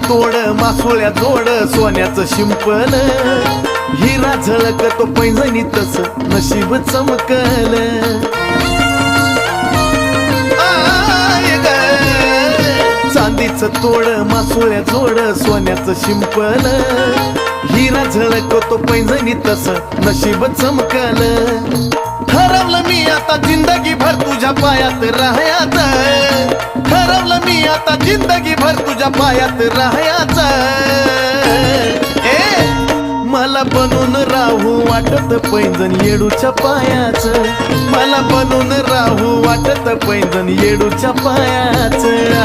तोड मासोळ्या जोड सोन्याचं शिंपल हिरा झळकतो पैंजणी तस नशीब चमकल चांदीचं तोड मासोळ्या जोड सोन्याचं शिंपल हिरा झळकतो पैंजणी तस नशीब चमकल ठरवलं मी आता जिंदगी भर तुझ्या पायात राहायचं ठरवलं मी आता जिंदगी भर तुझ्या पायात राहायचं मला बनून राहू वाटत पैंजण येडूच्या पायाचं मला बनून राहू वाटत पैंजण येडूच्या पायाचं